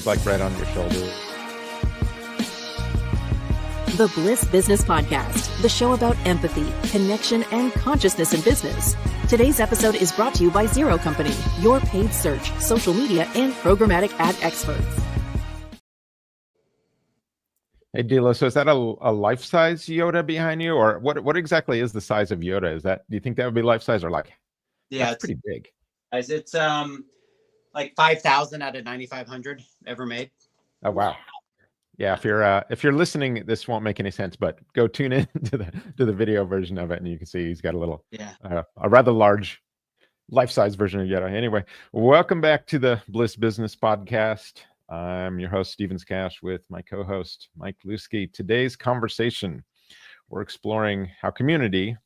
feels like right on your shoulder. The Bliss Business Podcast, the show about empathy, connection, and consciousness in business. Today's episode is brought to you by Zero Company, your paid search, social media, and programmatic ad experts. Hey, Dilo, so is that a life-size Yoda behind you, or what exactly is the size of Yoda? Do you think that would be life-size, or like, yeah, it's pretty big? It's like 5,000 out of 9,500 ever made. Oh, wow. Yeah, if you're listening, this won't make any sense, but go tune in to the video version of it, and you can see he's got a rather large life-size version of Yoda. Anyway, welcome back to the Bliss Business Podcast. I'm your host, Steven Sakach, with my co-host, Mike Liwski. Today's conversation, we're exploring how community,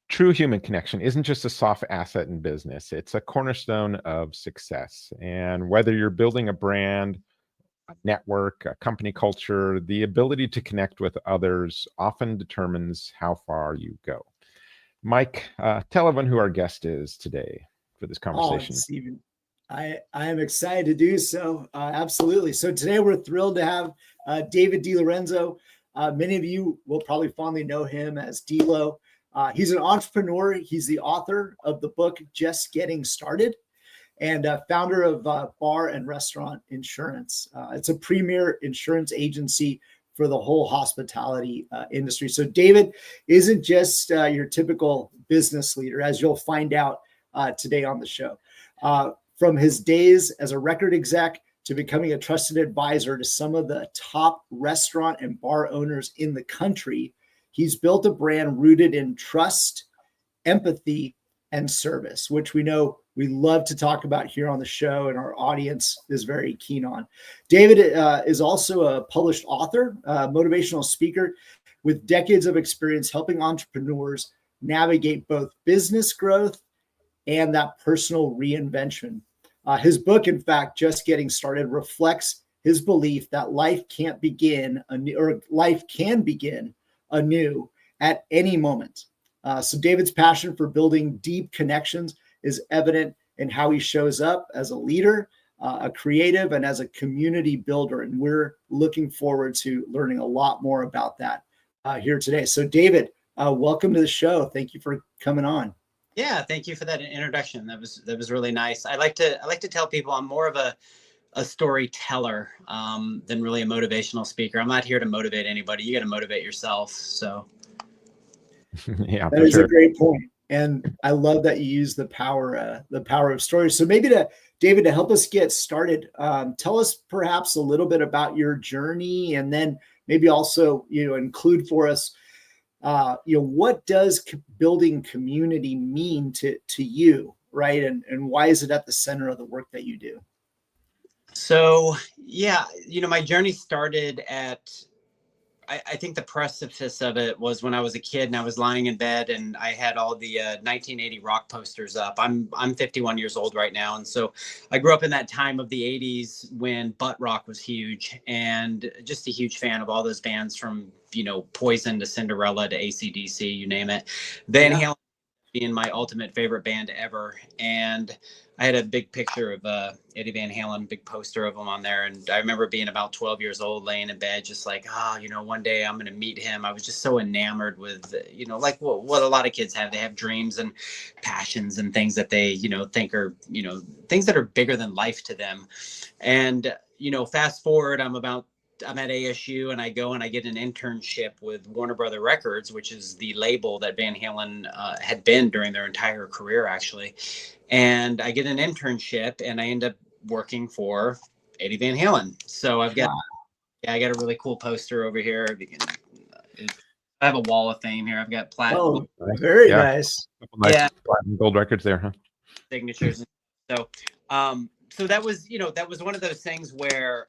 true human connection, isn't just a soft asset in business. It's a cornerstone of success. And whether you're building a brand, a network, a company culture, the ability to connect with others often determines how far you go. Mike, tell everyone who our guest is today for this conversation. Steven, I am excited to do so. Absolutely. So today we're thrilled to have David DeLorenzo. Many of you will probably fondly know him as Delo. He's an entrepreneur. He's the author of the book, Just Getting Started, and founder of Bar and Restaurant Insurance. It's a premier insurance agency for the whole hospitality industry. So David isn't just your typical business leader, as you'll find out today on the show. From his days as a record exec to becoming a trusted advisor to some of the top restaurant and bar owners in the country, he's built a brand rooted in trust, empathy, and service, which we know we love to talk about here on the show, and our audience is very keen on. David is also a published author, motivational speaker with decades of experience helping entrepreneurs navigate both business growth and that personal reinvention. His book, in fact, Just Getting Started, reflects his belief that life can begin anew at any moment. So David's passion for building deep connections is evident in how he shows up as a leader, a creative, and as a community builder. And we're looking forward to learning a lot more about that here today. So David, welcome to the show. Thank you for coming on. Yeah, thank you for that introduction. That was really nice. I like to tell people I'm more of a storyteller than really a motivational speaker. I'm not here to motivate anybody. You got to motivate yourself. So yeah, that is a great point. And I love that you use the power of stories. So maybe David, to help us get started, tell us perhaps a little bit about your journey, and then maybe also, include for us, what does building community mean to you, right? And why is it at the center of the work that you do? So, yeah, my journey started at, I think the precipice of it was when I was a kid and I was lying in bed and I had all the 1980 rock posters up. I'm 51 years old right now. And so I grew up in that time of the 80s when butt rock was huge, and just a huge fan of all those bands from, Poison to Cinderella to AC/DC, you name it. Van Halen being my ultimate favorite band ever. And I had a big picture of Eddie Van Halen, big poster of him on there. And I remember being about 12 years old, laying in bed, just like, one day I'm going to meet him. I was just so enamored with, like what a lot of kids have. They have dreams and passions and things that they, think are, things that are bigger than life to them. And, fast forward, I'm at ASU, and I go and I get an internship with Warner Brother Records, which is the label that Van Halen had been during their entire career, actually. And I get an internship, and I end up working for Eddie Van Halen. So I got a really cool poster over here. I have a wall of fame here. I've got platinum. Oh, very nice. Platinum gold records there, huh? Signatures. So, so that was one of those things where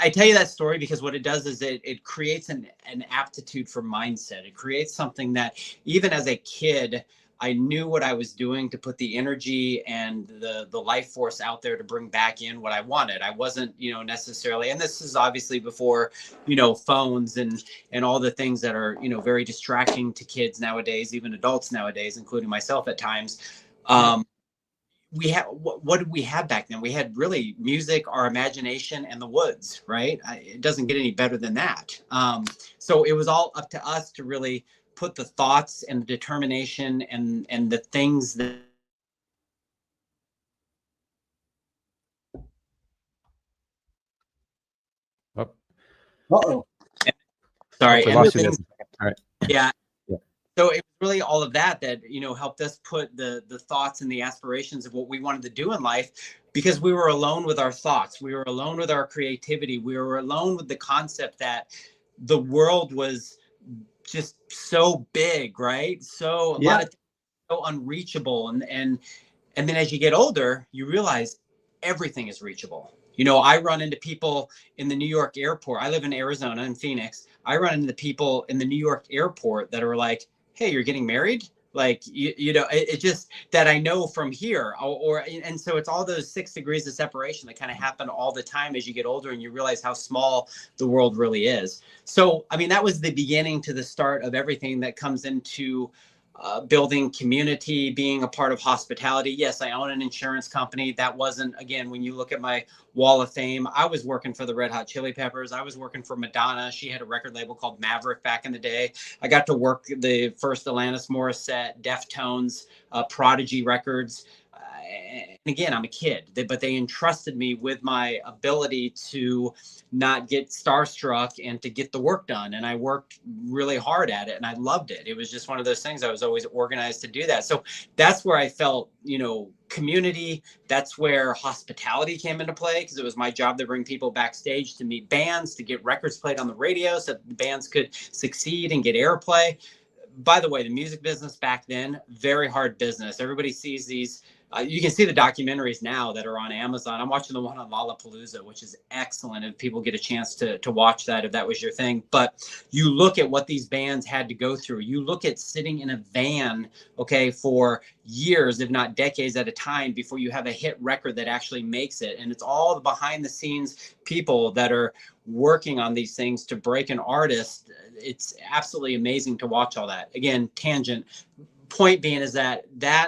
I tell you that story because what it does is it creates an aptitude for mindset. It creates something that even as a kid, I knew what I was doing to put the energy and the life force out there to bring back in what I wanted. I wasn't, necessarily, and this is obviously before, phones and all the things that are, very distracting to kids nowadays, even adults nowadays, including myself at times. we had, what did we have back then? We had really music, our imagination, and the woods, right? It doesn't get any better than that. So it was all up to us to really put the thoughts and the determination and the things that. Uh-oh. Sorry. And the things, all right. yeah. So it was really all of that, helped us put the thoughts and the aspirations of what we wanted to do in life, because we were alone with our thoughts. We were alone with our creativity. We were alone with the concept that the world was just so big, right? So a lot of things so unreachable. And then as you get older, you realize everything is reachable. I run into people in the New York airport. I live in Arizona, in Phoenix. I run into people in the New York airport that are like, hey, you're getting married? Like, it just that I know from here, and so it's all those 6 degrees of separation that kind of happen all the time as you get older and you realize how small the world really is. So, I mean, that was the beginning to the start of everything that comes into building community, being a part of hospitality. Yes, I own an insurance company. That wasn't, again, when you look at my wall of fame, I was working for the Red Hot Chili Peppers. I was working for Madonna. She had a record label called Maverick back in the day. I got to work the first Alanis Morissette, Deftones, Prodigy Records. And again, I'm a kid, but they entrusted me with my ability to not get starstruck and to get the work done. And I worked really hard at it and I loved it. It was just one of those things. I was always organized to do that. So that's where I felt, community. That's where hospitality came into play, because it was my job to bring people backstage to meet bands, to get records played on the radio so that the bands could succeed and get airplay. By the way, the music business back then, very hard business. Everybody sees these. You can see the documentaries now that are on Amazon. I'm watching the one on Lollapalooza, which is excellent. If people get a chance to watch that, if that was your thing. But you look at what these bands had to go through. You look at sitting in a van, for years, if not decades at a time, before you have a hit record that actually makes it. And it's all the behind the scenes people that are working on these things to break an artist. It's absolutely amazing to watch all that. Again, tangent. Point being is that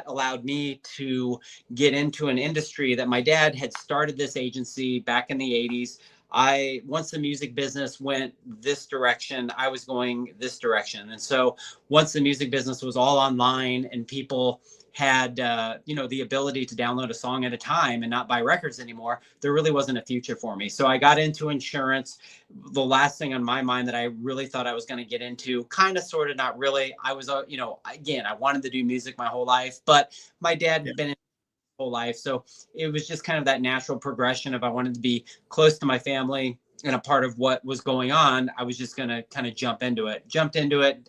allowed me to get into an industry that my dad had started this agency back in the 80s. Once the music business went this direction, I was going this direction. And so once the music business was all online and people had, the ability to download a song at a time and not buy records anymore, there really wasn't a future for me. So I got into insurance. The last thing on my mind that I really thought I was going to get into, kind of, sort of, not really. I was, again, I wanted to do music my whole life, but my dad had been in whole life. So it was just kind of that natural progression of I wanted to be close to my family and a part of what was going on. I was just going to kind of jumped into it.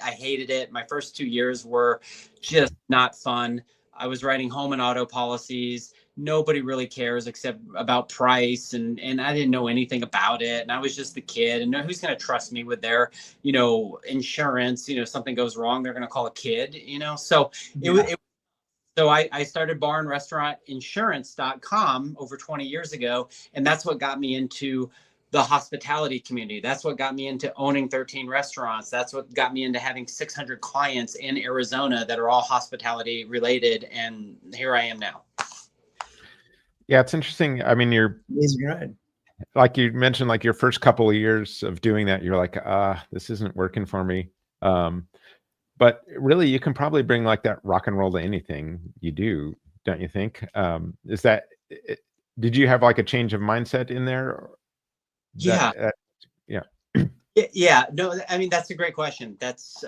I hated it. My first 2 years were just not fun. I was writing home and auto policies. Nobody really cares except about price. And I didn't know anything about it. And I was just the kid, and who's going to trust me with their, insurance, something goes wrong, they're going to call a kid, so So I started bar and restaurant insurance.com over 20 years ago. And that's what got me into the hospitality community. That's what got me into owning 13 restaurants. That's what got me into having 600 clients in Arizona that are all hospitality related. And here I am now. Yeah, it's interesting. I mean, like you mentioned, like your first couple of years of doing that, you're like, this isn't working for me. But really, you can probably bring like that rock and roll to anything you do, don't you think? Did you have like a change of mindset in there? Yeah. No, I mean, that's a great question. That's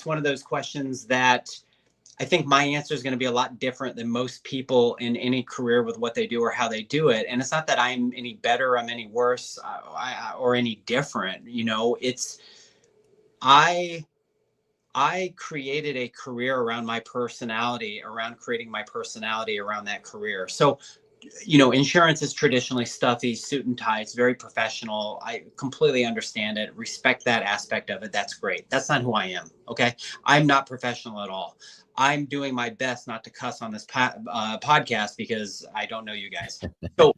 one of those questions that I think my answer is going to be a lot different than most people in any career with what they do or how they do it. And it's not that I'm any better, I'm any worse, or any different. I created a career around my personality, around creating my personality around that career. So, insurance is traditionally stuffy, suit and tie. It's very professional. I completely understand it, respect that aspect of it. That's great. That's not who I am. Okay. I'm not professional at all. I'm doing my best not to cuss on this podcast because I don't know you guys. So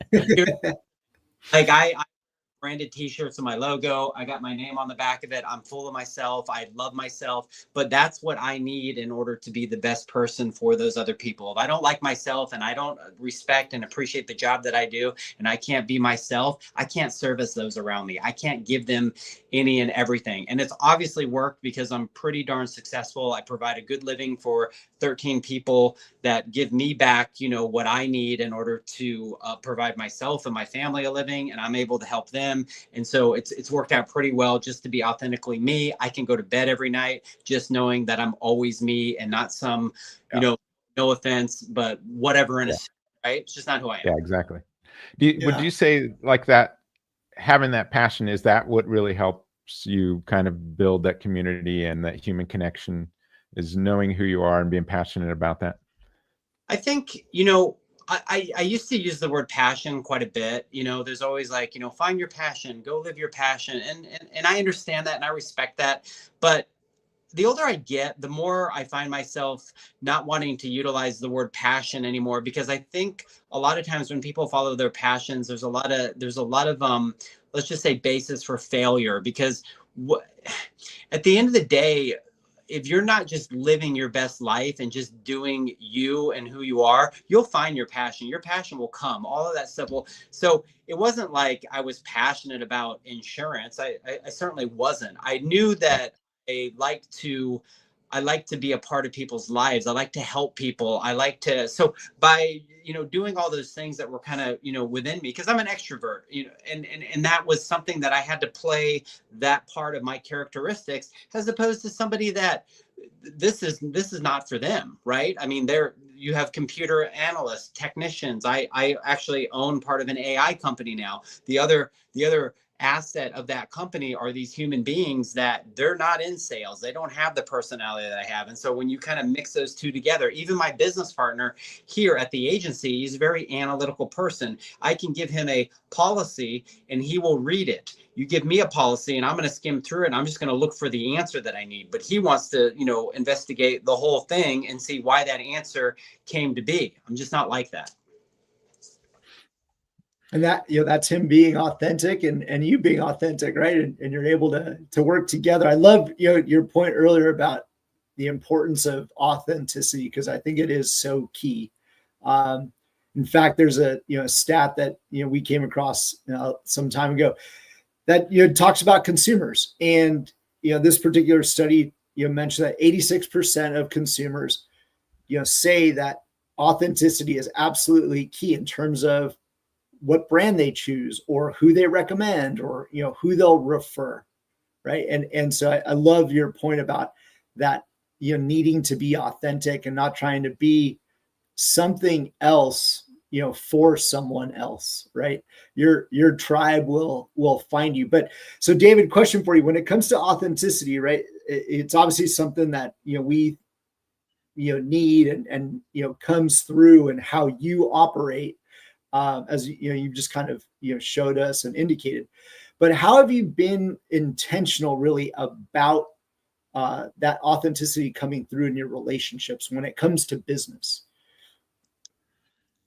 like I branded t-shirts with my logo. I got my name on the back of it. I'm full of myself. I love myself, but that's what I need in order to be the best person for those other people. If I don't like myself and I don't respect and appreciate the job that I do, and I can't be myself, I can't service those around me. I can't give them any and everything. And it's obviously worked because I'm pretty darn successful. I provide a good living for 13 people that give me back, what I need in order to provide myself and my family a living, and I'm able to help them. And so it's worked out pretty well just to be authentically me. I can go to bed every night just knowing that I'm always me and not some, no offense, but whatever in a sense, right? It's just not who I am. Yeah, exactly. Would you say like that, having that passion, is that what really helps you kind of build that community and that human connection, is knowing who you are and being passionate about that? I think, I used to use the word passion quite a bit. There's always like, find your passion, go live your passion. And I understand that and I respect that. But the older I get, the more I find myself not wanting to utilize the word passion anymore, because I think a lot of times when people follow their passions, there's a lot of let's just say basis for failure, because at the end of the day, if you're not just living your best life and just doing you and who you are, you'll find your passion. Your passion will come. All of that stuff will. So it wasn't like I was passionate about insurance. I certainly wasn't. I knew that I like to be a part of people's lives. I like to help people. So by, doing all those things that were kind of, within me, because I'm an extrovert, and that was something that I had to play that part of my characteristics, as opposed to somebody that this is not for them. Right. I mean, you have computer analysts, technicians. I actually own part of an AI company now. The other asset of that company are these human beings that they're not in sales. They don't have the personality that I have. And so when you kind of mix those two together, even my business partner here at the agency, he's a very analytical person. I can give him a policy and he will read it. You give me a policy and I'm going to skim through it and I'm just going to look for the answer that I need. But he wants to, investigate the whole thing and see why that answer came to be. I'm just not like that. And that, that's him being authentic and you being authentic, right? And you're able to work together. I love, your point earlier about the importance of authenticity, because I think it is so key. In fact, there's a, stat that, we came across some time ago that, talks about consumers. And, this particular study, mentioned that 86% of consumers, say that authenticity is absolutely key in terms of what brand they choose or who they recommend or, who they'll refer. Right. And so I love your point about that, needing to be authentic and not trying to be something else, for someone else. Right. Your tribe will find you. But so David, question for you, when it comes to authenticity, right, it's obviously something that, we, need and comes through and how you operate. As you've just kind of showed us and indicated, but how have you been intentional really about that authenticity coming through in your relationships when it comes to business?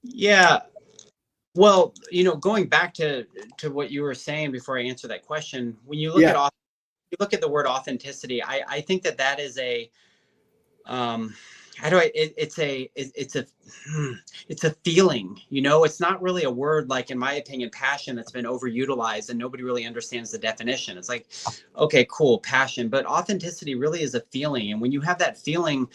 Yeah, well, going back to what you were saying before I answer that question, when you look at the word authenticity, I think that is a it's a feeling, it's not really a word, like, in my opinion, passion, that's been overutilized and nobody really understands the definition. It's like, okay, cool, passion, but authenticity really is a feeling. And when you have that feeling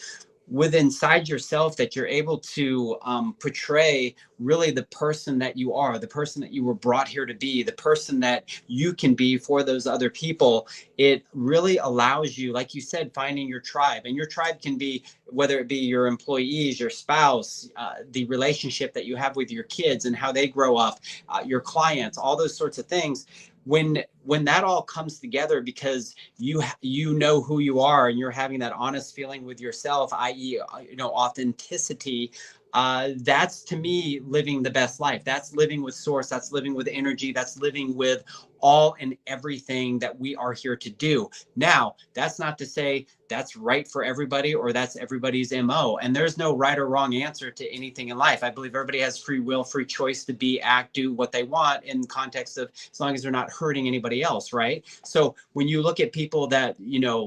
within inside yourself that you're able to portray really the person that you are, the person that you were brought here to be, the person that you can be for those other people, it really allows you, like you said, finding your tribe. And your tribe can be, whether it be your employees, your spouse, the relationship that you have with your kids and how they grow up, your clients, all those sorts of things. When that all comes together, because you know who you are and you're having that honest feeling with yourself, i.e., authenticity, that's to me living the best life. That's living with source. That's living with energy. That's living with all and everything that we are here to do. Now, that's not to say that's right for everybody or that's everybody's MO. And there's no right or wrong answer to anything in life. I believe everybody has free will, free choice to be, act, do what they want in context of as long as they're not hurting anybody else, right? So when you look at people that,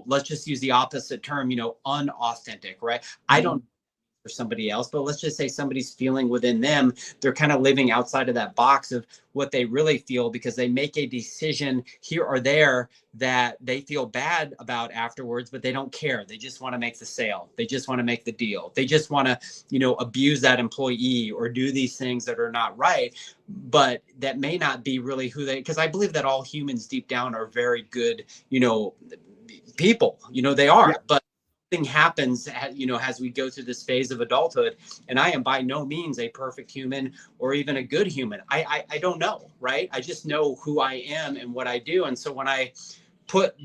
let's just use the opposite term, unauthentic, right? I don't for somebody else, but let's just say somebody's feeling within them, they're kind of living outside of that box of what they really feel because they make a decision here or there that they feel bad about afterwards, but they don't care. They just want to make the sale. They just want to make the deal. They just want to, abuse that employee or do these things that are not right, but that may not be really who they, because I believe that all humans deep down are very good, people, they are, but thing happens, as we go through this phase of adulthood, and I am by no means a perfect human or even a good human. I don't know, right? I just know who I am and what I do. And so when I put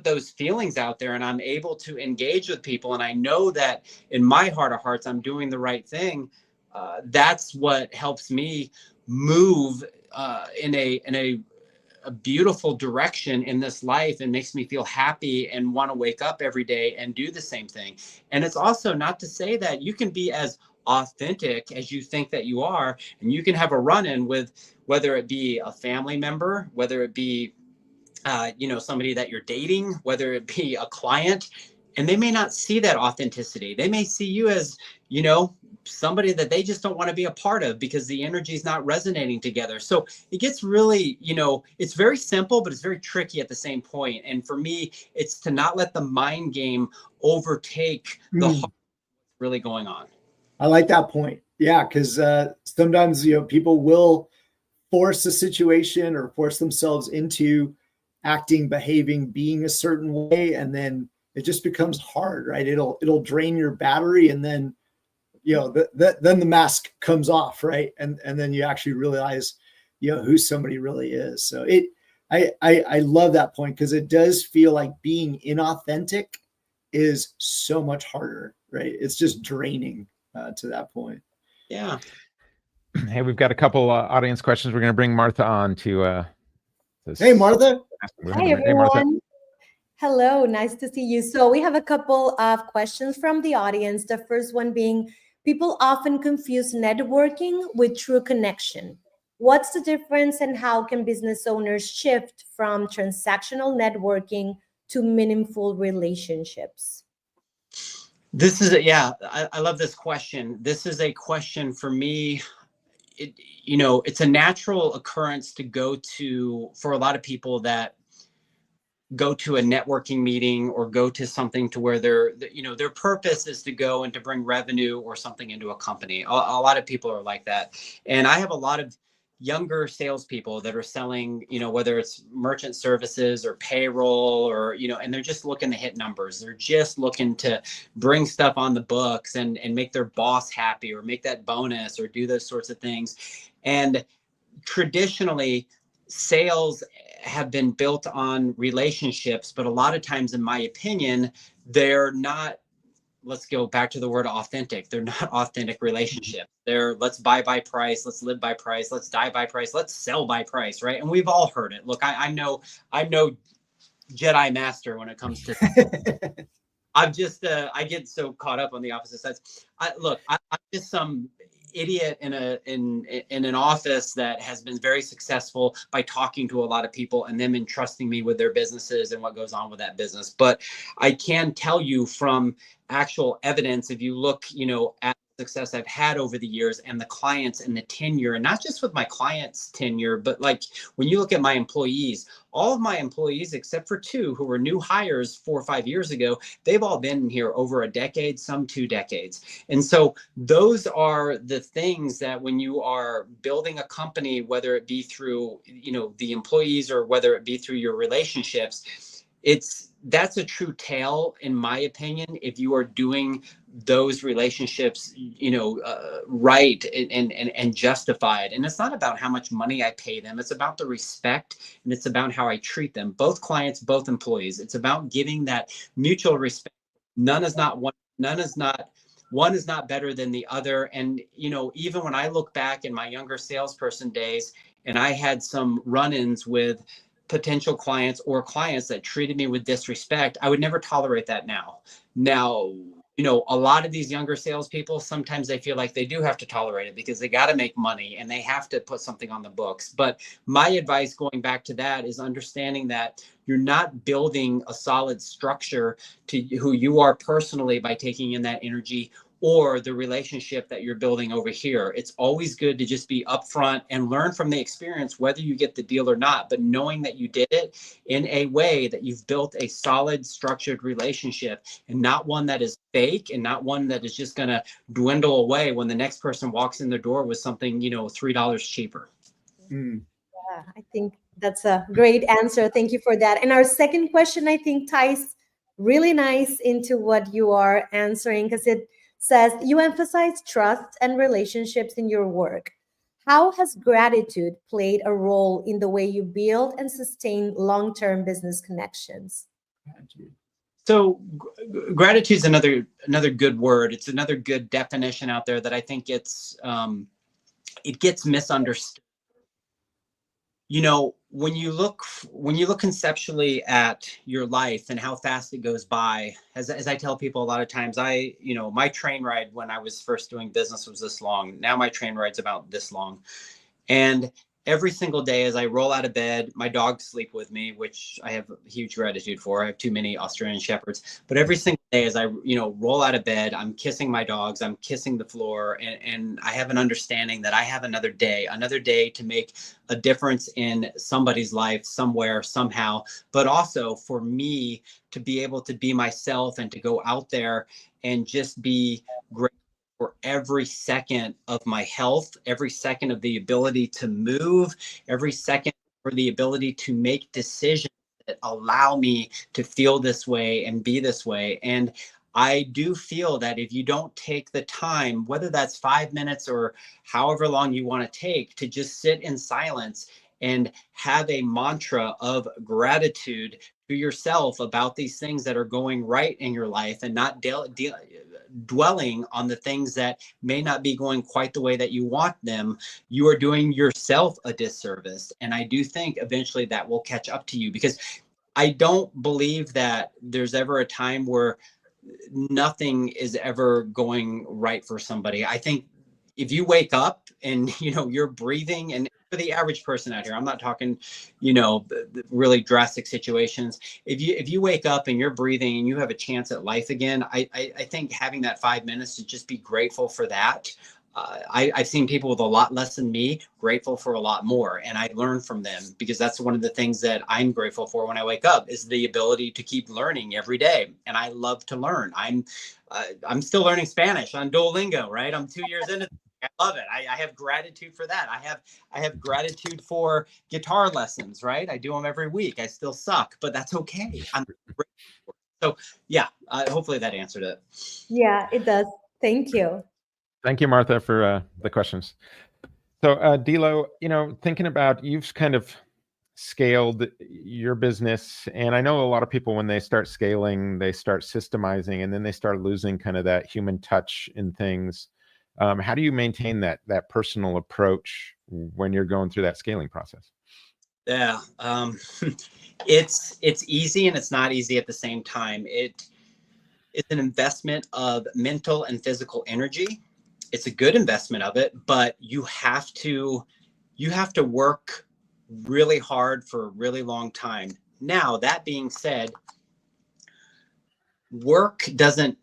those feelings out there and I'm able to engage with people, and I know that in my heart of hearts, I'm doing the right thing. That's what helps me move in a beautiful direction in this life and makes me feel happy and want to wake up every day and do the same thing. And it's also not to say that you can be as authentic as you think that you are, and you can have a run-in with whether it be a family member, whether it be somebody that you're dating, whether it be a client, and they may not see that authenticity. They may see you as, somebody that they just don't want to be a part of because the energy is not resonating together. So it gets really, it's very simple, but it's very tricky at the same point. And for me, it's to not let the mind game overtake the heart really going on. I like that point. Yeah, because sometimes, people will force a situation or force themselves into acting, behaving, being a certain way, and then it just becomes hard, right? It'll drain your battery, and then then the mask comes off, right? And then you actually realize, who somebody really is. So I love that point, because it does feel like being inauthentic is so much harder, right? It's just draining to that point. Yeah. Hey, we've got a couple audience questions. We're going to bring Martha on to. Hey, Martha. Hi, everyone. Hey, Martha. Hello, nice to see you. So we have a couple of questions from the audience. The first one being, people often confuse networking with true connection. What's the difference, and how can business owners shift from transactional networking to meaningful relationships? This is I love this question. This is a question for me. It's a natural occurrence to go to, for a lot of people that go to a networking meeting or go to something to where their purpose is to go and to bring revenue or something into a company. A lot of people are like that. And I have a lot of younger salespeople that are selling, whether it's merchant services or payroll or, and they're just looking to hit numbers. They're just looking to bring stuff on the books and make their boss happy or make that bonus or do those sorts of things. And traditionally, sales have been built on relationships, but a lot of times, in my opinion, they're not, let's go back to the word authentic. They're not authentic relationships. They're let's buy by price, let's live by price, let's die by price, let's sell by price, right? And we've all heard it. Look, I'm no Jedi master when it comes to I'm just I get so caught up on the opposite sides. I'm just some idiot in an office that has been very successful by talking to a lot of people and them entrusting me with their businesses and what goes on with that business. But I can tell you from actual evidence, if you look, at success I've had over the years and the clients and the tenure, and not just with my clients' tenure, but like when you look at my employees, all of my employees, except for 2 who were new hires 4 or 5 years ago, they've all been here over a decade, some 2 decades. And so those are the things that when you are building a company, whether it be through, the employees or whether it be through your relationships, that's a true tale, in my opinion, if you are doing those relationships, right and justified. And it's not about how much money I pay them. It's about the respect, and it's about how I treat them, both clients, both employees. It's about giving that mutual respect. None is not one is not better than the other. And, you know, even when I look back in my younger salesperson days, and I had some run-ins with potential clients or clients that treated me with disrespect, I would never tolerate that now. Now, you know, a lot of these younger salespeople, sometimes they feel like they do have to tolerate it because they got to make money and they have to put something on the books. But my advice going back to that is understanding that you're not building a solid structure to who you are personally by taking in that energy or the relationship that you're building over here. It's always good to just be upfront and learn from the experience, whether you get the deal or not, but knowing that you did it in a way that you've built a solid, structured relationship, and not one that is fake and not one that is just going to dwindle away when the next person walks in the door with something, you know, $3 cheaper. Yeah, I think that's a great answer. Thank you for that. And our second question, I think, ties really nice into what you are answering, because it says you emphasize trust and relationships in your work. How has gratitude played a role in the way you build and sustain long-term business connections? So gratitude is another good word. It's another good definition out there that I think it gets misunderstood. You know, when you look conceptually at your life and how fast it goes by, as I tell people a lot of times, my train ride when I was first doing business was this long. Now my train ride's about this long. And every single day as I roll out of bed, my dogs sleep with me, which I have huge gratitude for. I have too many Australian Shepherds. But every single day as I, roll out of bed, I'm kissing my dogs, I'm kissing the floor, and I have an understanding that I have another day to make a difference in somebody's life somewhere, somehow. But also for me to be able to be myself and to go out there and just be great for every second of my health, every second of the ability to move, every second for the ability to make decisions that allow me to feel this way and be this way. And I do feel that if you don't take the time, whether that's 5 minutes or however long you want to take, to just sit in silence and have a mantra of gratitude to yourself about these things that are going right in your life, and not dwelling on the things that may not be going quite the way that you want them, you are doing yourself a disservice. And I do think eventually that will catch up to you, because I don't believe that there's ever a time where nothing is ever going right for somebody. I think if you wake up and, you're breathing, and for the average person out here, I'm not talking, the really drastic situations. If you wake up and you're breathing and you have a chance at life again, I think having that 5 minutes to just be grateful for that. I've seen people with a lot less than me grateful for a lot more, and I learn from them, because that's one of the things that I'm grateful for when I wake up, is the ability to keep learning every day. And I love to learn. I'm still learning Spanish on Duolingo, right? I'm 2 years into. I love it. I have gratitude for that. I have gratitude for guitar lessons, right? I do them every week. I still suck, but that's okay. I'm grateful for it. So yeah, hopefully that answered it. Yeah, it does. Thank you. Thank you, Martha, for the questions. So Dilo, thinking about, you've kind of scaled your business, and I know a lot of people, when they start scaling, they start systemizing, and then they start losing kind of that human touch in things. How do you maintain that personal approach when you're going through that scaling process? Yeah, it's easy and it's not easy at the same time. It's an investment of mental and physical energy. It's a good investment of it, but you have to work really hard for a really long time. Now, that being said, work doesn't,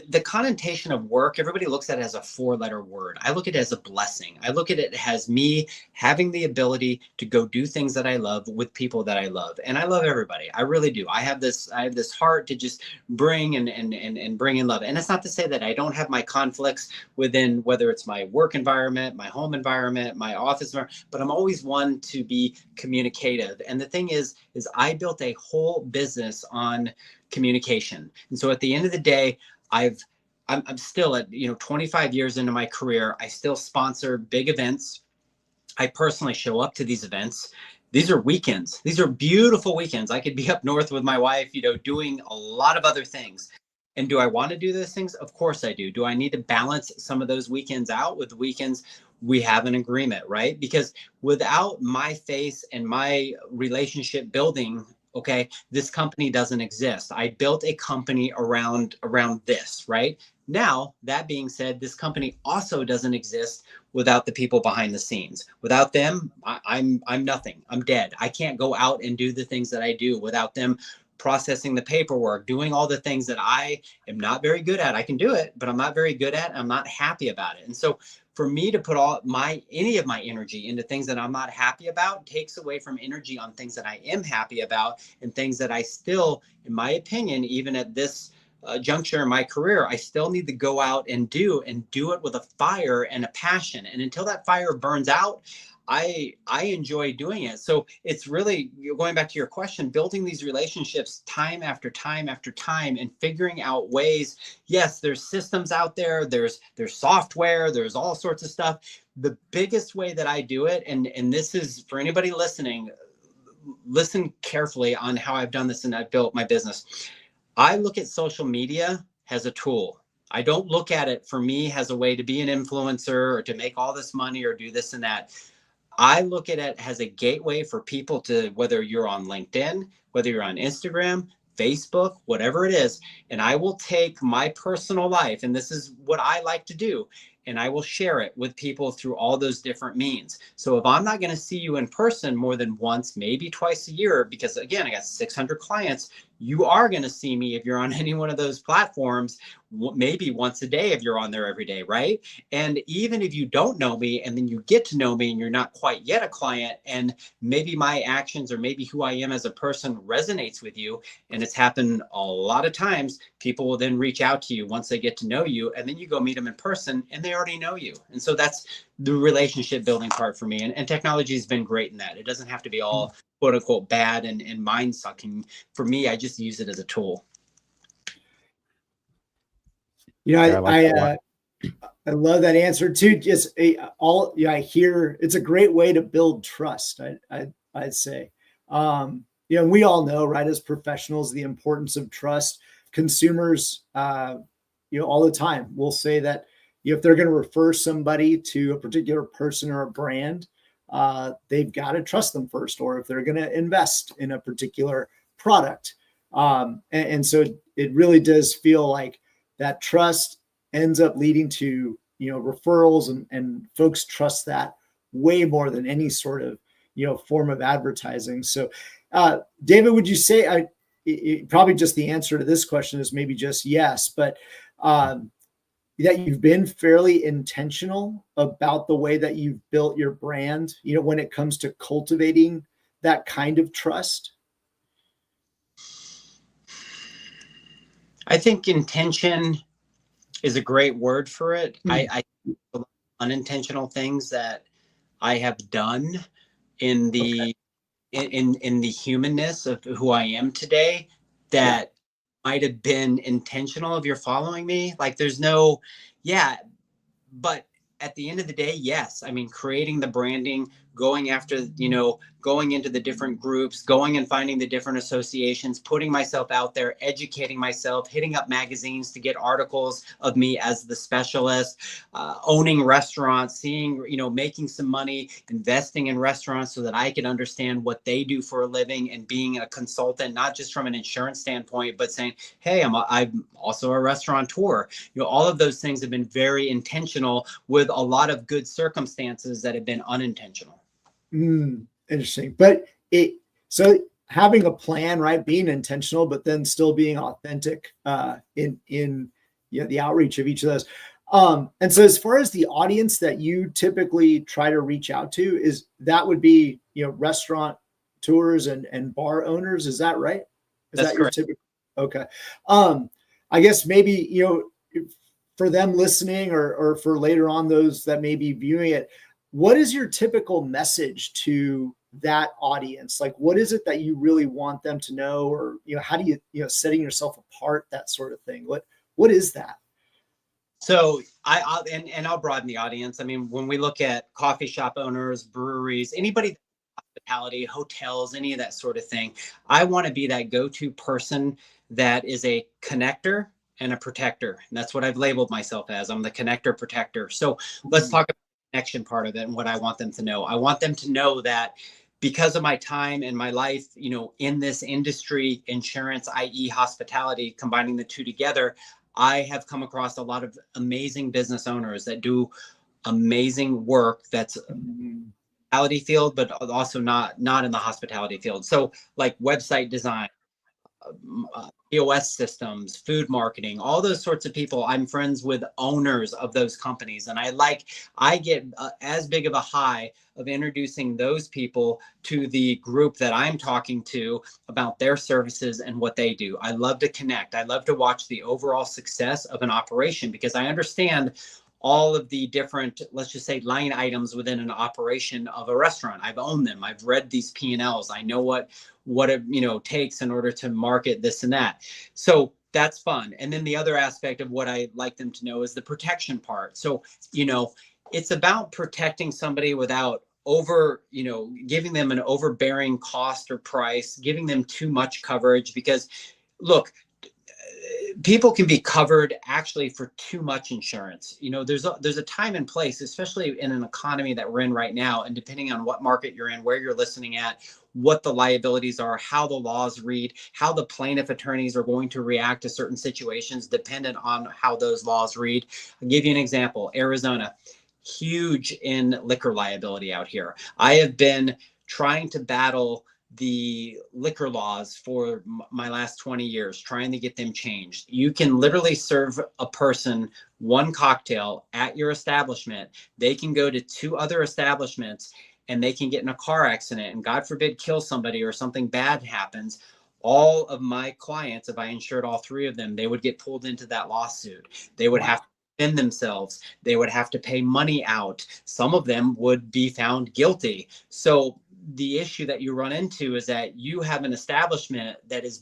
the connotation of work, everybody looks at it as a 4-letter word. I look at it as a blessing. I look at it as me having the ability to go do things that I love with people that I love. And I love everybody. I really do. I have this heart to just bring and bring in love. And it's not to say that I don't have my conflicts within, whether it's my work environment, my home environment, my office environment, but I'm always one to be communicative. And the thing is I built a whole business on communication. And so at the end of the day, I'm still at, 25 years into my career. I still sponsor big events. I personally show up to these events. These are weekends. These are beautiful weekends. I could be up north with my wife, doing a lot of other things. And do I want to do those things? Of course I do. Do I need to balance some of those weekends out with the weekends? We have an agreement, right? Because without my face and my relationship building, okay, this company doesn't exist. I built a company around this, right? Now, that being said, this company also doesn't exist without the people behind the scenes. Without them, I'm nothing. I'm dead. I can't go out and do the things that I do without them processing the paperwork, doing all the things that I am not very good at. I can do it, but I'm not very good at. I'm not happy about it. And so for me to put any of my energy into things that I'm not happy about takes away from energy on things that I am happy about, and things that I still, in my opinion, even at this juncture in my career, I still need to go out and do it with a fire and a passion. And until that fire burns out, I enjoy doing it. So it's really, going back to your question, building these relationships time after time after time, and figuring out ways. Yes, there's systems out there, there's software, there's all sorts of stuff. The biggest way that I do it, and this is for anybody listening, listen carefully on how I've done this and I've built my business. I look at social media as a tool. I don't look at it for me as a way to be an influencer or to make all this money or do this and that. I look at it as a gateway for people to, whether you're on LinkedIn, whether you're on Instagram, Facebook, whatever it is, and I will take my personal life, and this is what I like to do, and I will share it with people through all those different means. So if I'm not going to see you in person more than once, maybe twice a year, because again, I got 600 clients, you are going to see me if you're on any one of those platforms, maybe once a day if you're on there every day, right? And even if you don't know me and then you get to know me and you're not quite yet a client, and maybe my actions or maybe who I am as a person resonates with you, and it's happened a lot of times, people will then reach out to you once they get to know you, and then you go meet them in person and they already know you. And so that's the relationship building part for me. And technology has been great in that. It doesn't have to be all quote unquote bad and mind sucking. For me, I just use it as a tool. You know, I love that answer too. Just I hear it's a great way to build trust. I'd say, you know, we all know, right, as professionals, the importance of trust. Consumers, you know, all the time will say that, you know, if they're going to refer somebody to a particular person or a brand, they've got to trust them first, or if they're going to invest in a particular product. And so it really does feel like that trust ends up leading to, you know, referrals, and folks trust that way more than any sort of, you know, form of advertising. So, David, would you say, probably just the answer to this question is maybe just yes, but that you've been fairly intentional about the way that you've built your brand, you know, when it comes to cultivating that kind of trust? I think intention is a great word for it. I unintentional things that I have done in the in the humanness of who I am today that might have been intentional if you're following me. Like there's no, but at the end of the day, yes. I mean, creating the branding, going after, you know, going into the different groups, going and finding the different associations, putting myself out there, educating myself, hitting up magazines to get articles of me as the specialist, owning restaurants, seeing, you know, making some money, investing in restaurants so that I can understand what they do for a living, and being a consultant, not just from an insurance standpoint, but saying, hey, I'm also a restaurateur. You know, all of those things have been very intentional, with a lot of good circumstances that have been unintentional. Interesting. But so having a plan, right, being intentional, but then still being authentic in you know, the outreach of each of those. And so as far as the audience that you typically try to reach out to, is that would be, you know, restaurant tours and bar owners. Is that right? That's that correct. Your typical? Okay. I guess maybe, you know, for them listening or for later on those that may be viewing it, what is your typical message to that audience? Like, what is it that you really want them to know? Or, you know, how do you know, setting yourself apart, that sort of thing? What is that? So I'll broaden the audience. I mean, when we look at coffee shop owners, breweries, anybody, hospitality, hotels, any of that sort of thing, I want to be that go-to person that is a connector and a protector. And that's what I've labeled myself as. I'm the connector protector. So let's talk about the connection part of it and what I want them to know. I want them to know that because of my time and my life, in this industry, insurance, i.e. hospitality, combining the two together, I have come across a lot of amazing business owners that do amazing work that's hospitality field, but also not in the hospitality field. So like website design, POS systems, food marketing, all those sorts of people. I'm friends with owners of those companies. And I get as big of a high of introducing those people to the group that I'm talking to about their services and what they do. I love to connect. I love to watch the overall success of an operation because I understand all of the different, let's just say, line items within an operation of a restaurant. I've owned them. I've read these P&Ls. I know what it takes in order to market this and that. So that's fun. And then the other aspect of what I like them to know is the protection part. So, it's about protecting somebody without giving them an overbearing cost or price, giving them too much coverage, because look, people can be covered actually for too much insurance. There's a time and place, especially in an economy that we're in right now. And depending on what market you're in, where you're listening at, what the liabilities are, how the laws read, how the plaintiff attorneys are going to react to certain situations, dependent on how those laws read. I'll give you an example. Arizona, huge in liquor liability out here. I have been trying to battle the liquor laws for my last 20 years, trying to get them changed. You can literally serve a person one cocktail at your establishment. They can go to 2 other establishments and they can get in a car accident and, God forbid, kill somebody or something bad happens. All of my clients, if I insured all 3 of them, they would get pulled into that lawsuit. They would have to defend themselves. They would have to pay money out. Some of them would be found guilty. So the issue that you run into is that you have an establishment that is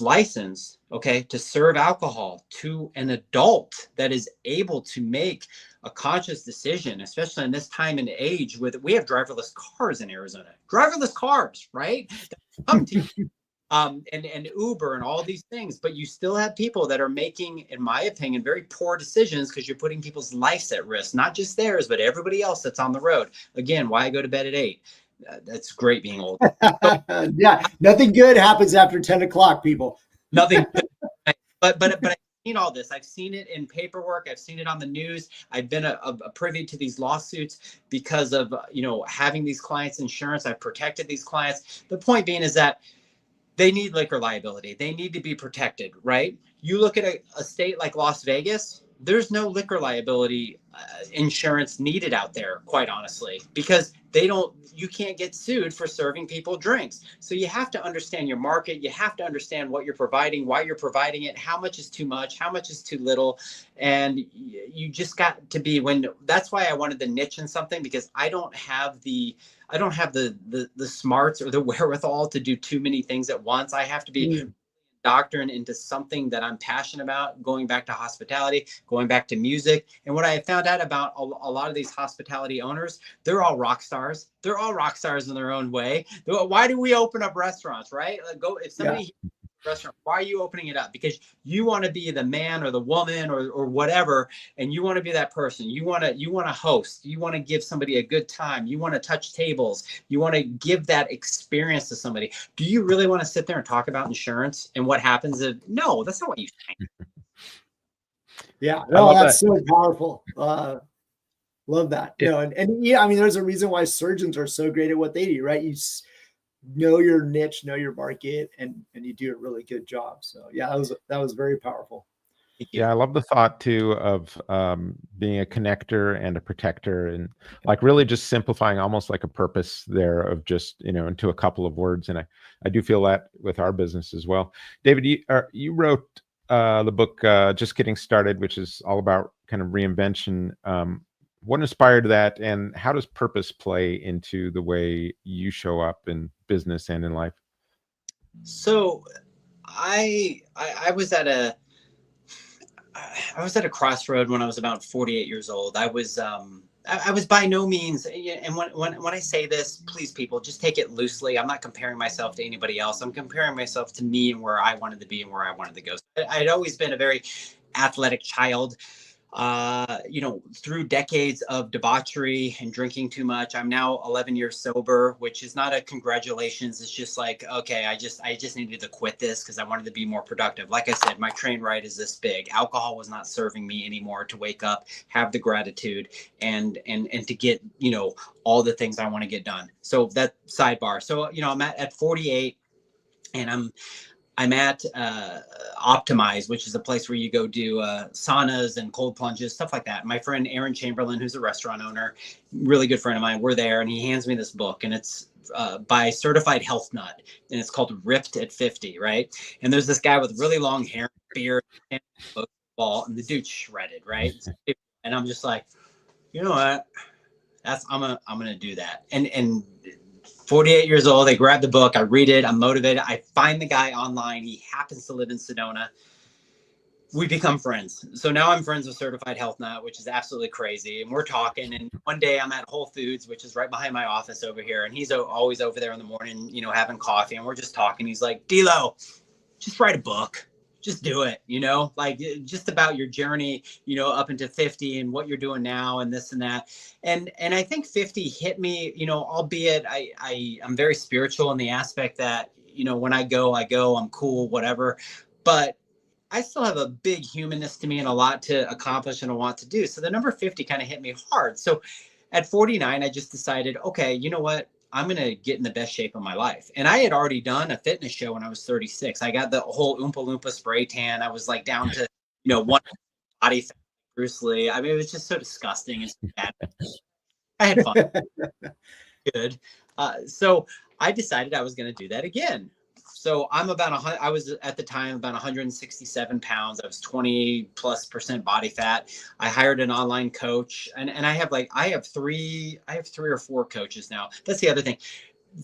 licensed, to serve alcohol to an adult that is able to make a conscious decision, especially in this time and age we have driverless cars in Arizona, driverless cars, right? Come to you. And Uber and all these things, but you still have people that are making, in my opinion, very poor decisions because you're putting people's lives at risk, not just theirs, but everybody else that's on the road. Again, why I go to bed at 8. That's great being old. Yeah, nothing good happens after 10 o'clock, people. Nothing good. But I've seen all this. I've seen it in paperwork. I've seen it on the news. I've been a privy to these lawsuits because of, having these clients' insurance. I've protected these clients. The point being is that they need liquor liability. They need to be protected, right? You look at a state like Las Vegas, there's no liquor liability insurance needed out there, quite honestly, because you can't get sued for serving people drinks. So you have to understand your market. You have to understand what you're providing, why you're providing it, how much is too much, how much is too little. And you just got to be that's why I wanted to niche in something, because I don't have the smarts or the wherewithal to do too many things at once. I have to be doctrine into something that I'm passionate about, going back to hospitality, going back to music. And what I found out about a lot of these hospitality owners, they're all rock stars. They're all rock stars in their own way. Why do we open up restaurants, right? If somebody restaurant, why are you opening it up? Because you want to be the man or the woman or whatever, and you want to be that person. You want to host. You want to give somebody a good time. You want to touch tables. You want to give that experience to somebody. Do you really want to sit there and talk about insurance and what happens if no? That's not what you think. Yeah, no, that's so powerful. Love that. And yeah, I mean, there's a reason why surgeons are so great at what they do, right? You know your niche, know your market, and you do a really good job. So yeah, that was very powerful. Yeah, I love the thought too of being a connector and a protector, and like really just simplifying almost like a purpose there of just into a couple of words. And I do feel that with our business as well. David, you wrote the book Just Getting Started, which is all about kind of reinvention. What inspired that, and how does purpose play into the way you show up in business and in life? So I was at a crossroad when I was about 48 years old. I I was by no means, and when I say this, please people, just take it loosely. I'm not comparing myself to anybody else. I'm comparing myself to me and where I wanted to be and where I wanted to go. I'd always been a very athletic child. Through decades of debauchery and drinking too much. I'm now 11 years sober, which is not a congratulations. It's just like, okay, I just needed to quit this because I wanted to be more productive. Like I said, my train ride is this big. Alcohol was not serving me anymore to wake up, have the gratitude and to get, all the things I want to get done. So that sidebar. So, I'm at 48 and I'm at Optimize, which is a place where you go do saunas and cold plunges, stuff like that. My friend Aaron Chamberlain, who's a restaurant owner, really good friend of mine, we're there, and he hands me this book, and it's by Certified Health Nut, and it's called Ripped at 50, right? And there's this guy with really long hair, beard, and ball, and the dude's shredded, right? And I'm just like, you know what? I'm gonna do that. And 48 years old, I grab the book, I read it, I'm motivated. I find the guy online. He happens to live in Sedona. We become friends. So now I'm friends with Certified Health Nut, which is absolutely crazy. And we're talking. And one day I'm at Whole Foods, which is right behind my office over here. And he's always over there in the morning, having coffee. And we're just talking. He's like, D'Lo, just write a book. Just do it, like just about your journey, up into 50 and what you're doing now and this and that. And I think 50 hit me, albeit I'm very spiritual in the aspect that, when I go, I'm cool, whatever. But I still have a big humanness to me and a lot to accomplish and a lot to do. So the number 50 kind of hit me hard. So at 49, I just decided, okay, you know what? I'm going to get in the best shape of my life. And I had already done a fitness show when I was 36. I got the whole Oompa Loompa spray tan. I was like down to, one body fat, Bruce Lee. I mean, it was just so disgusting and so bad. I had fun. Good. So I decided I was going to do that again. So I was at the time about 167 pounds. I was 20+% body fat. I hired an online coach and I have 3 or 4 coaches now. That's the other thing.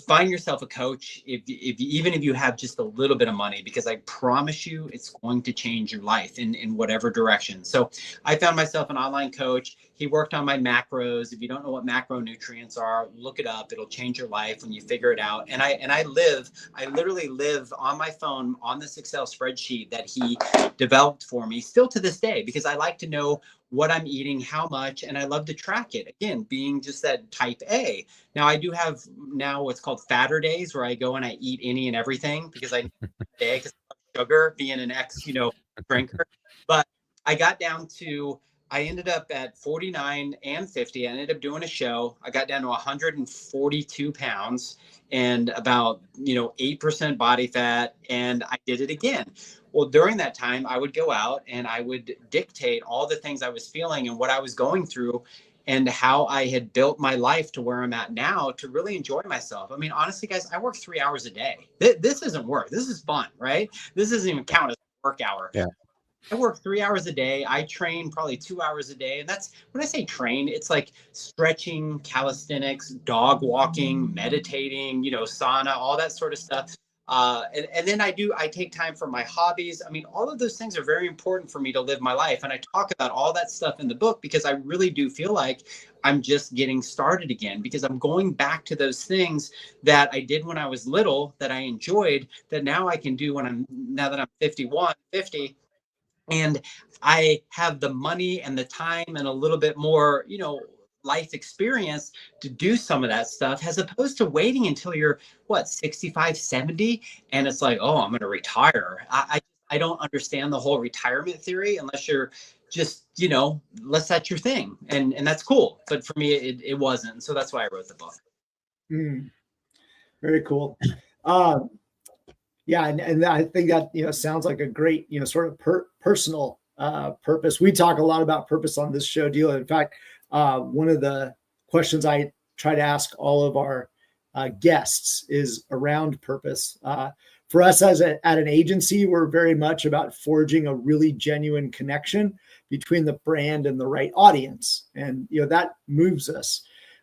Find yourself a coach even if you have just a little bit of money, because I promise you it's going to change your life in whatever direction. So I found myself an online coach. He worked on my macros. If you don't know what macronutrients are, look it up. It'll change your life when you figure it out. And I literally live on my phone on this Excel spreadsheet that he developed for me still to this day, because I like to know what I'm eating, how much, and I love to track it. Again, being just that type A. Now I do have what's called fatter days where I go and I eat any and everything because I need sugar, being an drinker. But I got down to, I ended up at 49 and 50. I ended up doing a show. I got down to 142 pounds and about, 8% body fat. And I did it again. Well, during that time, I would go out and I would dictate all the things I was feeling and what I was going through and how I had built my life to where I'm at now to really enjoy myself. I mean, honestly, guys, I work 3 hours a day. This isn't work. This is fun, right? This doesn't even count as a work hour. Yeah. I work 3 hours a day. I train probably 2 hours a day. And that's, when I say train, it's like stretching, calisthenics, dog walking, meditating, sauna, all that sort of stuff. And then I take time for my hobbies. I mean, all of those things are very important for me to live my life. And I talk about all that stuff in the book because I really do feel like I'm just getting started again, because I'm going back to those things that I did when I was little that I enjoyed, that now I can do now that I'm 50. And I have the money and the time and a little bit more, life experience to do some of that stuff, as opposed to waiting until you're 65, 70. And it's like, oh, I'm going to retire. I don't understand the whole retirement theory unless you're just, unless that's your thing. And that's cool. But for me, it wasn't. So that's why I wrote the book. Very cool. Yeah. And I think that, sounds like a great, sort of personal purpose. We talk a lot about purpose on this show, D'Lo. In fact, one of the questions I try to ask all of our guests is around purpose. For us at an agency, we're very much about forging a really genuine connection between the brand and the right audience. And, that moves us.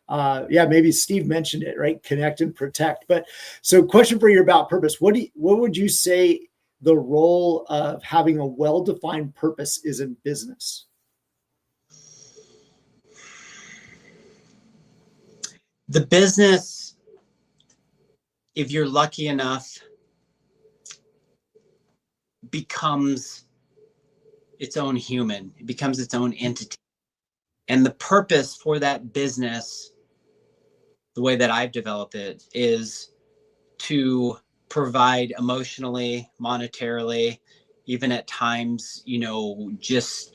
Maybe Steve mentioned it, right? Connect and protect. But so question for you about purpose. What would you say the role of having a well-defined purpose is in business? The business, if you're lucky enough, becomes its own human. It becomes its own entity. And the purpose for that business, the way that I've developed it, is to provide emotionally, monetarily, even at times, just,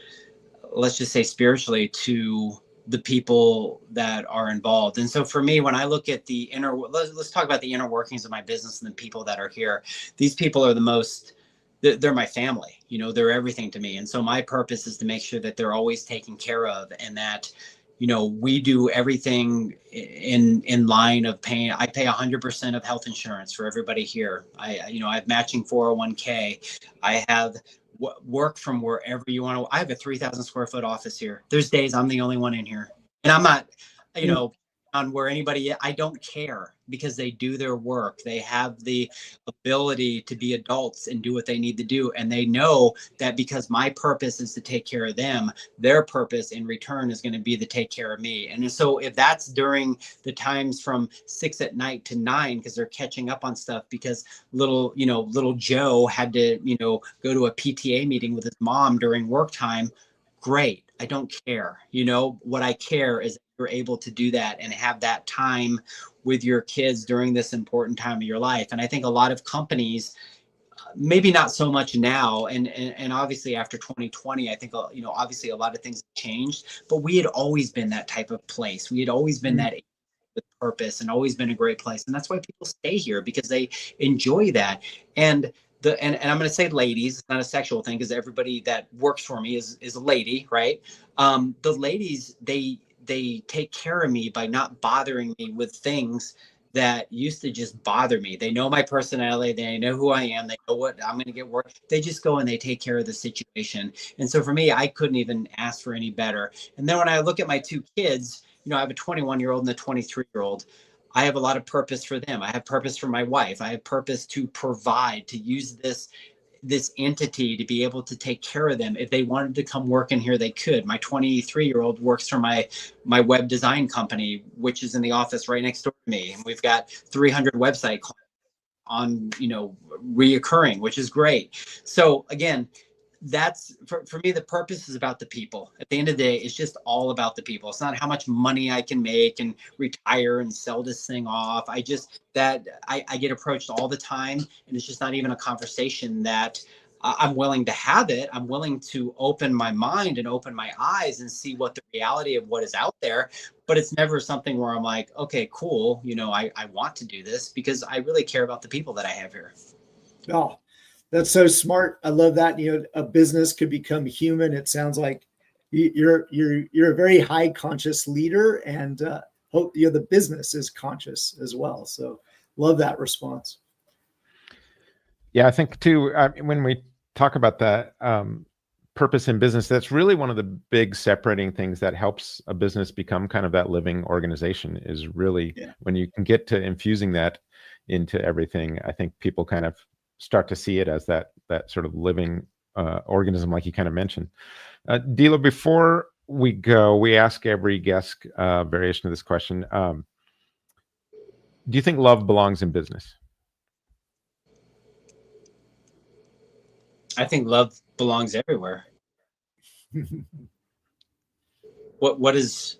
let's just say spiritually, to the people that are involved. And so for me, when I look at let's talk about the inner workings of my business and the people that are here. These people are they're my family, they're everything to me. And so my purpose is to make sure that they're always taken care of, and that, we do everything in line of paying. I pay 100% of health insurance for everybody here. I have matching 401k. I have work from wherever you want to. I have a 3,000 square foot office here. There's days I'm the only one in here, and I'm not, on where anybody, I don't care, because they do their work. They have the ability to be adults and do what they need to do. And they know that because my purpose is to take care of them, their purpose in return is going to be to take care of me. And so if that's during the times from 6 at night to 9, because they're catching up on stuff, because little Joe had to, go to a PTA meeting with his mom during work time, great. I don't care. What I care is you're able to do that and have that time with your kids during this important time of your life. And I think a lot of companies, maybe not so much now, and obviously after 2020, I think, obviously a lot of things have changed, but we had always been that type of place. We had always been that with purpose, and always been a great place. And that's why people stay here, because they enjoy that. And I'm going to say ladies, it's not a sexual thing, because everybody that works for me is a lady, right? The ladies, they take care of me by not bothering me with things that used to just bother me. They know my personality. They know who I am. They know what I'm going to get work. They just go and they take care of the situation. And so for me, I couldn't even ask for any better. And then when I look at my 2 kids, I have a 21-year-old and a 23-year-old. I have a lot of purpose for them. I have purpose for my wife. I have purpose to provide, to use this entity to be able to take care of them. If they wanted to come work in here, they could. My 23-year-old works for my web design company, which is in the office right next door to me. And we've got 300 website clients on, reoccurring, which is great. So again, that's for me, the purpose is about the people. At the end of the day, it's just all about the people. It's not how much money I can make and retire and sell this thing off. I get approached all the time, and it's just not even a conversation that I'm willing to have it. I'm willing to open my mind and open my eyes and see what the reality of what is out there. But it's never something where I'm like, okay, cool. I want to do this, because I really care about the people that I have here. Oh, that's so smart. I love that. A business could become human. It sounds like you're a very high conscious leader, and hope the business is conscious as well. So love that response. Yeah, I think too, when we talk about that purpose in business, that's really one of the big separating things that helps a business become kind of that living organization, is really when you can get to infusing that into everything. I think people kind of start to see it as that sort of living organism, like you kind of mentioned. Dilo, before we go, we ask every guest variation of this question. Do you think love belongs in business? I think love belongs everywhere. What is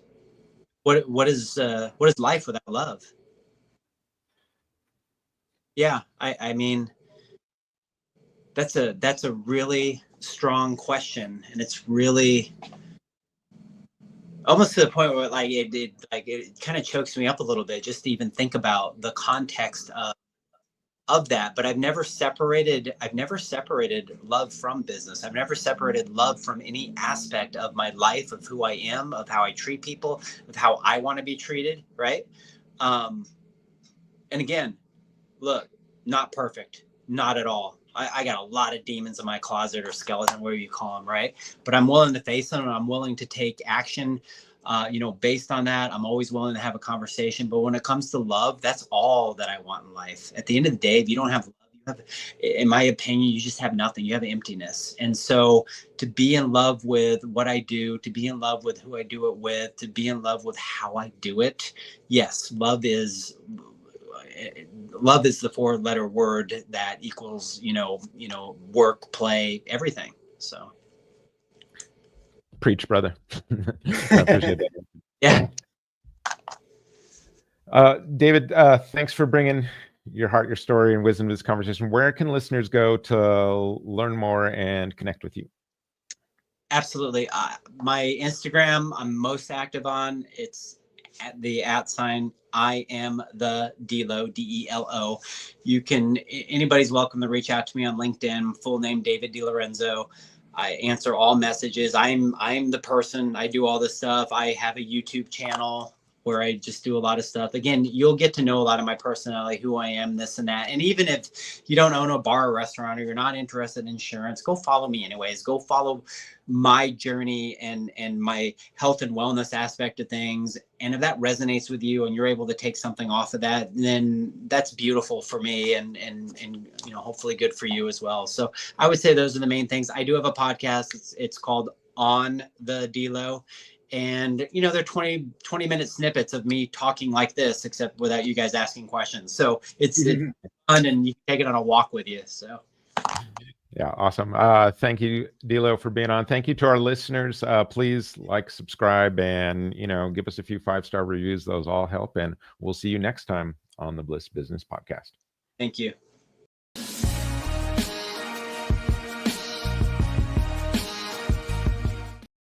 life without love? Yeah, I mean, that's a really strong question, and it's really almost to the point where it kind of chokes me up a little bit just to even think about the context of that. But I've never separated love from business. I've never separated love from any aspect of my life, of who I am, of how I treat people, of how I want to be treated, right? And again, look, not perfect, not at all. I got a lot of demons in my closet, or skeleton, whatever you call them, right? But I'm willing to face them, and I'm willing to take action, based on that. I'm always willing to have a conversation. But when it comes to love, that's all that I want in life. At the end of the day, if you don't have love, you in my opinion, you just have nothing. You have emptiness. And so to be in love with what I do, to be in love with who I do it with, to be in love with how I do it. Yes, love is the 4-letter word that equals, work, play, everything. So. Preach, brother. I appreciate that. Yeah. David, thanks for bringing your heart, your story, and wisdom to this conversation. Where can listeners go to learn more and connect with you? Absolutely. My Instagram, I'm most active on. It's at the @ I am the Delo, DELO. Anybody's welcome to reach out to me on LinkedIn. Full name David DeLorenzo. I answer all messages. I'm the person. I do all this stuff. I have a YouTube channel where I just do a lot of stuff. Again, you'll get to know a lot of my personality, who I am, this and that. And even if you don't own a bar or restaurant, or you're not interested in insurance, go follow me anyways. Go follow my journey and my health and wellness aspect of things. And if that resonates with you and you're able to take something off of that, then that's beautiful for me and hopefully good for you as well. So I would say those are the main things. I do have a podcast. It's called On the Delo. And, they're 20-minute snippets of me talking like this, except without you guys asking questions. So it's fun, and you can take it on a walk with you. So. Yeah, awesome. Thank you, Delo, for being on. Thank you to our listeners. Please like, subscribe, and, give us a few 5-star reviews. Those all help. And we'll see you next time on the Bliss Business Podcast. Thank you.